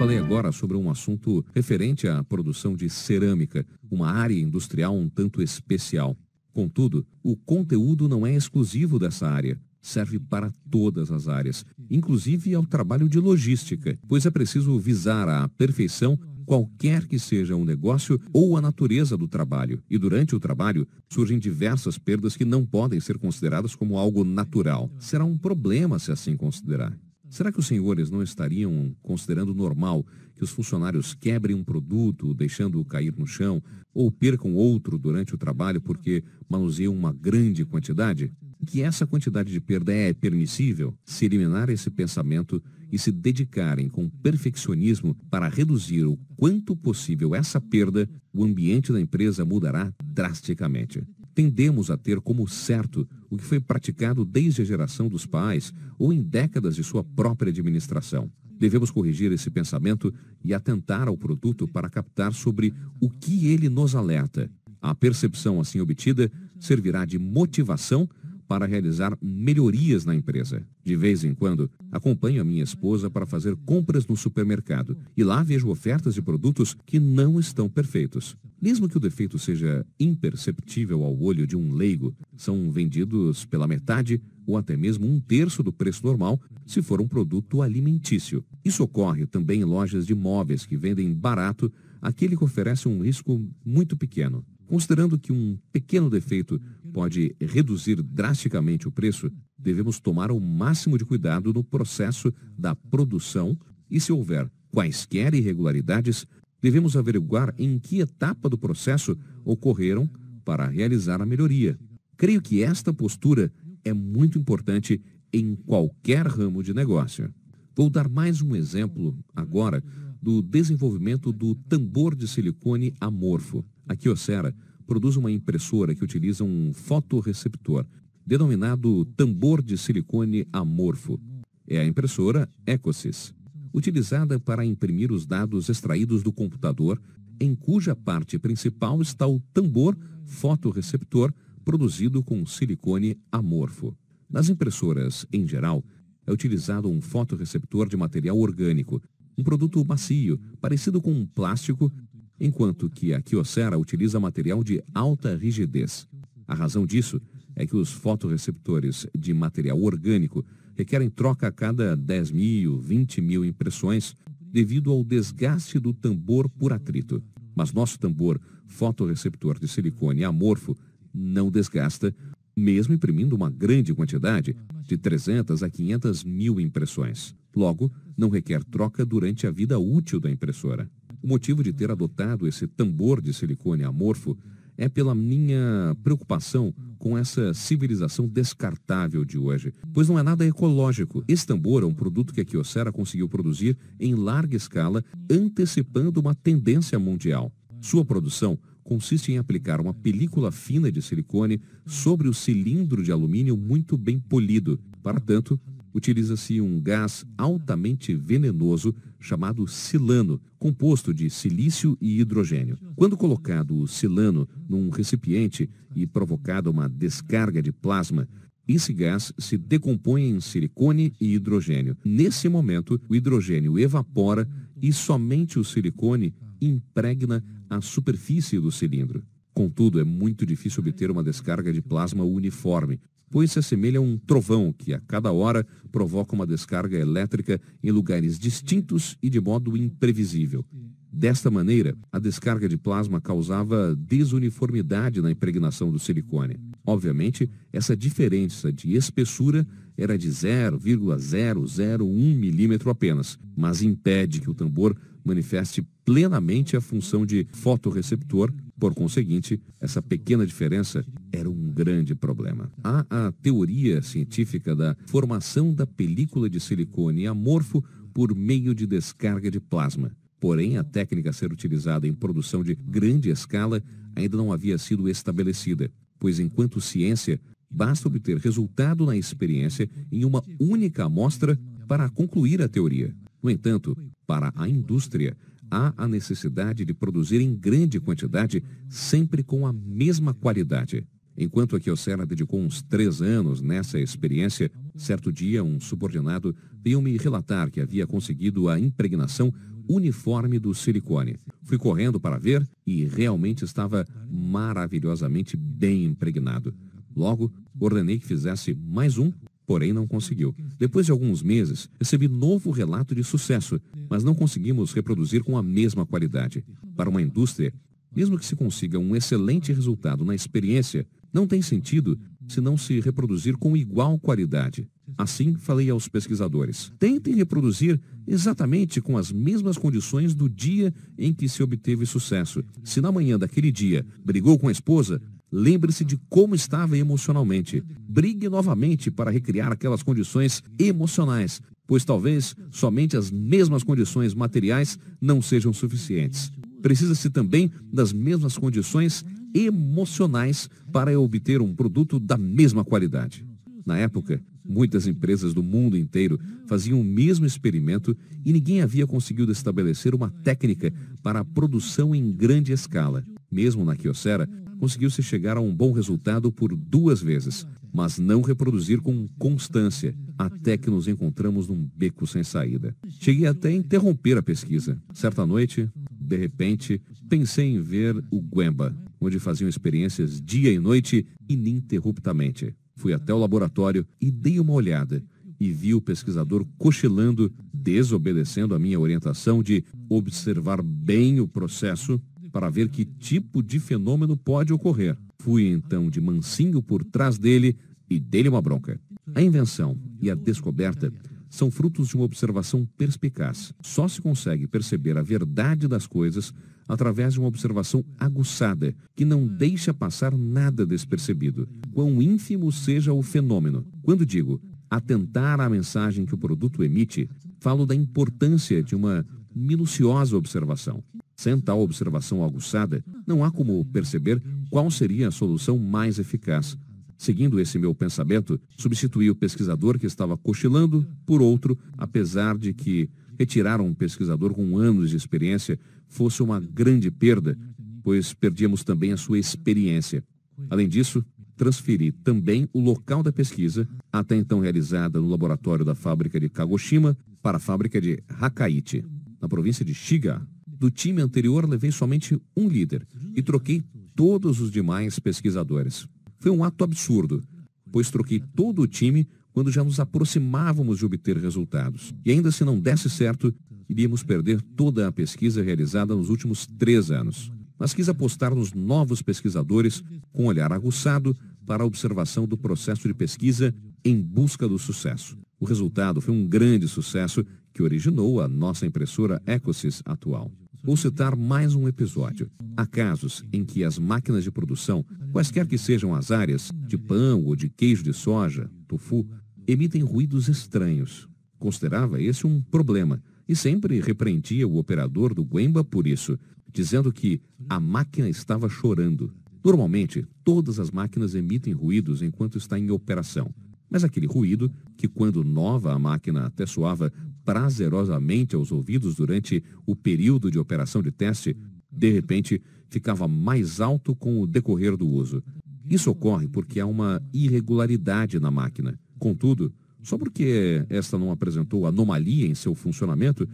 falei agora sobre um assunto referente à produção de cerâmica, uma área industrial um tanto especial. Contudo, o conteúdo não é exclusivo dessa área. Serve para todas as áreas, inclusive ao trabalho de logística, pois é preciso visar a perfeição qualquer que seja o negócio ou a natureza do trabalho. E durante o trabalho, surgem diversas perdas que não podem ser consideradas como algo natural. Será um problema se assim considerar. Será que os senhores não estariam considerando normal que os funcionários quebrem um produto, deixando-o cair no chão, ou percam outro durante o trabalho porque manuseiam uma grande quantidade? Que essa quantidade de perda é permissível? Se eliminar esse pensamento e se dedicarem com perfeccionismo para reduzir o quanto possível essa perda, o ambiente da empresa mudará drasticamente. Tendemos a ter como certo o que foi praticado desde a geração dos pais ou em décadas de sua própria administração. Devemos corrigir esse pensamento e atentar ao produto para captar sobre o que ele nos alerta. A percepção assim obtida servirá de motivação para realizar melhorias na empresa. De vez em quando, acompanho a minha esposa para fazer compras no supermercado e lá vejo ofertas de produtos que não estão perfeitos. Mesmo que o defeito seja imperceptível ao olho de um leigo, são vendidos pela metade ou até mesmo um terço do preço normal se for um produto alimentício. Isso ocorre também em lojas de móveis que vendem barato aquele que oferece um risco muito pequeno. Considerando que um pequeno defeito pode reduzir drasticamente o preço, devemos tomar o máximo de cuidado no processo da produção e, se houver quaisquer irregularidades, devemos averiguar em que etapa do processo ocorreram para realizar a melhoria. Creio que esta postura é muito importante em qualquer ramo de negócio. Vou dar mais um exemplo agora do desenvolvimento do tambor de silicone amorfo. A Kyocera produz uma impressora que utiliza um fotorreceptor, denominado tambor de silicone amorfo. É a impressora Ecosys, utilizada para imprimir os dados extraídos do computador, em cuja parte principal está o tambor fotorreceptor produzido com silicone amorfo. Nas impressoras, em geral, é utilizado um fotorreceptor de material orgânico, um produto macio, parecido com um plástico, enquanto que a Kyocera utiliza material de alta rigidez. A razão disso é que os fotorreceptores de material orgânico requerem troca a cada 10.000, 20.000 impressões devido ao desgaste do tambor por atrito. Mas nosso tambor fotorreceptor de silicone amorfo não desgasta, mesmo imprimindo uma grande quantidade, de 300 a 500 mil impressões. Logo, não requer troca durante a vida útil da impressora. O motivo de ter adotado esse tambor de silicone amorfo é pela minha preocupação com essa civilização descartável de hoje, pois não é nada ecológico. Esse tambor é um produto que a Kyocera conseguiu produzir em larga escala, antecipando uma tendência mundial. Sua produção consiste em aplicar uma película fina de silicone sobre o cilindro de alumínio muito bem polido. Para tanto, utiliza-se um gás altamente venenoso chamado silano, composto de silício e hidrogênio. Quando colocado o silano num recipiente e provocada uma descarga de plasma, esse gás se decompõe em silicone e hidrogênio. Nesse momento, o hidrogênio evapora e somente o silicone impregna a superfície do cilindro. Contudo, é muito difícil obter uma descarga de plasma uniforme, pois se assemelha a um trovão que a cada hora provoca uma descarga elétrica em lugares distintos e de modo imprevisível. Desta maneira, a descarga de plasma causava desuniformidade na impregnação do silicone. Obviamente, essa diferença de espessura era de 0,001 milímetro apenas, mas impede que o tambor manifeste plenamente a função de fotorreceptor. Por conseguinte, essa pequena diferença era um grande problema. Há a teoria científica da formação da película de silicone amorfo por meio de descarga de plasma. Porém, a técnica a ser utilizada em produção de grande escala ainda não havia sido estabelecida, pois enquanto ciência, basta obter resultado na experiência em uma única amostra para concluir a teoria. No entanto, para a indústria, há a necessidade de produzir em grande quantidade, sempre com a mesma qualidade. Enquanto a Kyocera dedicou uns 3 anos nessa experiência, certo dia um subordinado veio me relatar que havia conseguido a impregnação uniforme do silicone. Fui correndo para ver e realmente estava maravilhosamente bem impregnado. Logo, ordenei que fizesse mais um, porém não conseguiu. Depois de alguns meses, recebi novo relato de sucesso, mas não conseguimos reproduzir com a mesma qualidade. Para uma indústria, mesmo que se consiga um excelente resultado na experiência, não tem sentido se não se reproduzir com igual qualidade. Assim, falei aos pesquisadores: tentem reproduzir exatamente com as mesmas condições do dia em que se obteve sucesso. Se na manhã daquele dia brigou com a esposa, lembre-se de como estava emocionalmente. Brigue novamente para recriar aquelas condições emocionais, pois talvez somente as mesmas condições materiais não sejam suficientes. Precisa-se também das mesmas condições emocionais para obter um produto da mesma qualidade. Na época, muitas empresas do mundo inteiro faziam o mesmo experimento e ninguém havia conseguido estabelecer uma técnica para a produção em grande escala. Mesmo na Kyocera, conseguiu-se chegar a um bom resultado por 2 vezes, mas não reproduzir com constância, até que nos encontramos num beco sem saída. Cheguei até a interromper a pesquisa. Certa noite, de repente, pensei em ver o Gemba, onde faziam experiências dia e noite ininterruptamente. Fui até o laboratório e dei uma olhada e vi o pesquisador cochilando, desobedecendo a minha orientação de observar bem o processo para ver que tipo de fenômeno pode ocorrer. Fui então de mansinho por trás dele e dei-lhe uma bronca. A invenção e a descoberta são frutos de uma observação perspicaz. Só se consegue perceber a verdade das coisas através de uma observação aguçada, que não deixa passar nada despercebido, quão ínfimo seja o fenômeno. Quando digo atentar à mensagem que o produto emite, falo da importância de uma minuciosa observação. Sem tal observação aguçada, não há como perceber qual seria a solução mais eficaz. Seguindo esse meu pensamento, substituí o pesquisador que estava cochilando por outro, apesar de que retirar um pesquisador com anos de experiência fosse uma grande perda, pois perdíamos também a sua experiência. Além disso, transferi também o local da pesquisa, até então realizada no laboratório da fábrica de Kagoshima, para a fábrica de Hakaichi, na província de Shiga. Do time anterior, levei somente um líder e troquei todos os demais pesquisadores. Foi um ato absurdo, pois troquei todo o time quando já nos aproximávamos de obter resultados. E ainda se não desse certo, iríamos perder toda a pesquisa realizada nos últimos 3 anos. Mas quis apostar nos novos pesquisadores com um olhar aguçado para a observação do processo de pesquisa em busca do sucesso. O resultado foi um grande sucesso que originou a nossa impressora Ecosys atual. Vou citar mais um episódio. Há casos em que as máquinas de produção, quaisquer que sejam as áreas, de pão ou de queijo de soja, tofu, emitem ruídos estranhos. Considerava esse um problema e sempre repreendia o operador do Gemba por isso, dizendo que a máquina estava chorando. Normalmente, todas as máquinas emitem ruídos enquanto está em operação. Mas aquele ruído, que quando nova a máquina até soava prazerosamente aos ouvidos durante o período de operação de teste, de repente ficava mais alto com o decorrer do uso. Isso ocorre porque há uma irregularidade na máquina. Contudo, só porque esta não apresentou anomalia em seu funcionamento,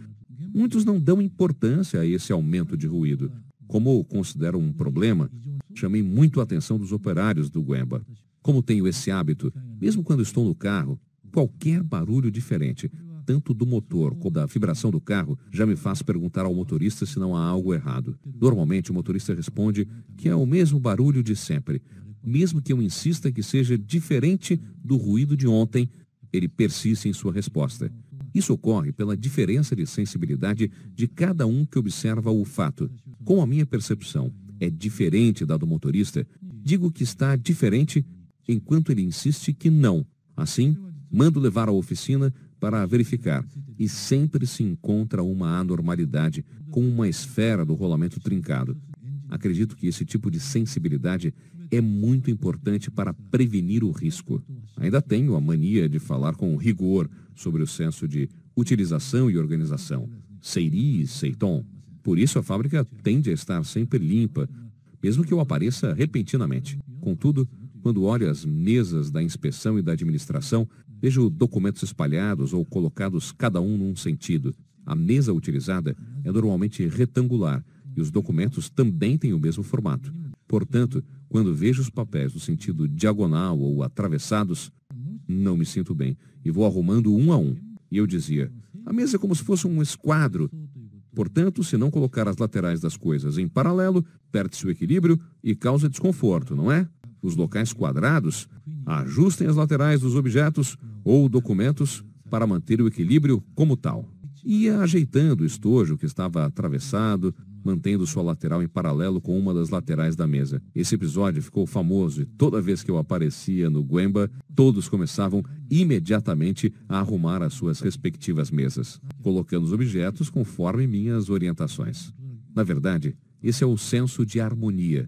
muitos não dão importância a esse aumento de ruído. Como considero um problema, chamei muito a atenção dos operários do Gemba. Como tenho esse hábito, mesmo quando estou no carro, qualquer barulho diferente, tanto do motor como da vibração do carro, já me faz perguntar ao motorista se não há algo errado. Normalmente o motorista responde que é o mesmo barulho de sempre. Mesmo que eu insista que seja diferente do ruído de ontem, ele persiste em sua resposta. Isso ocorre pela diferença de sensibilidade de cada um que observa o fato. Como a minha percepção é diferente da do motorista, digo que está diferente enquanto ele insiste que não. Assim, mando levar à oficina para verificar e sempre se encontra uma anormalidade com uma esfera do rolamento trincado. Acredito que esse tipo de sensibilidade é muito importante para prevenir o risco. Ainda tenho a mania de falar com rigor sobre o senso de utilização e organização. Seiri e Seiton. Por isso a fábrica tende a estar sempre limpa, mesmo que eu apareça repentinamente. Contudo, quando olho as mesas da inspeção e da administração, vejo documentos espalhados ou colocados cada um num sentido. A mesa utilizada é normalmente retangular e os documentos também têm o mesmo formato. Portanto, quando vejo os papéis no sentido diagonal ou atravessados, não me sinto bem e vou arrumando um a um. E eu dizia, a mesa é como se fosse um esquadro. Portanto, se não colocar as laterais das coisas em paralelo, perde-se o equilíbrio e causa desconforto, não é? Os locais quadrados, ajustem as laterais dos objetos ou documentos para manter o equilíbrio como tal. Ia ajeitando o estojo que estava atravessado, mantendo sua lateral em paralelo com uma das laterais da mesa. Esse episódio ficou famoso e toda vez que eu aparecia no Guemba, todos começavam imediatamente a arrumar as suas respectivas mesas, colocando os objetos conforme minhas orientações. Na verdade, esse é o senso de harmonia.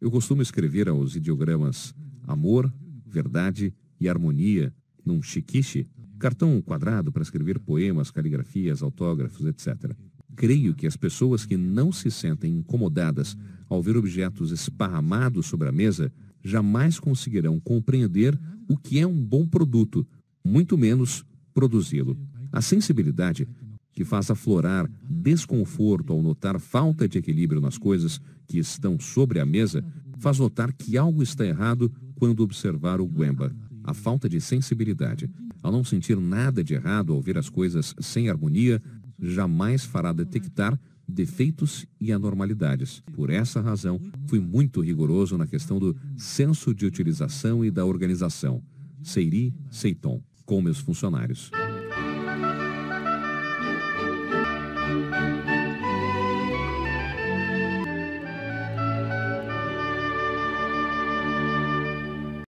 Eu costumo escrever aos ideogramas amor, verdade e harmonia num shikishi, cartão quadrado para escrever poemas, caligrafias, autógrafos, etc. Creio que as pessoas que não se sentem incomodadas ao ver objetos esparramados sobre a mesa jamais conseguirão compreender o que é um bom produto, muito menos produzi-lo. A sensibilidade que faz aflorar desconforto ao notar falta de equilíbrio nas coisas que estão sobre a mesa, faz notar que algo está errado quando observar o Guemba. A falta de sensibilidade, ao não sentir nada de errado ao ver as coisas sem harmonia, jamais fará detectar defeitos e anormalidades. Por essa razão, fui muito rigoroso na questão do senso de utilização e da organização. Seiri Seiton, com meus funcionários.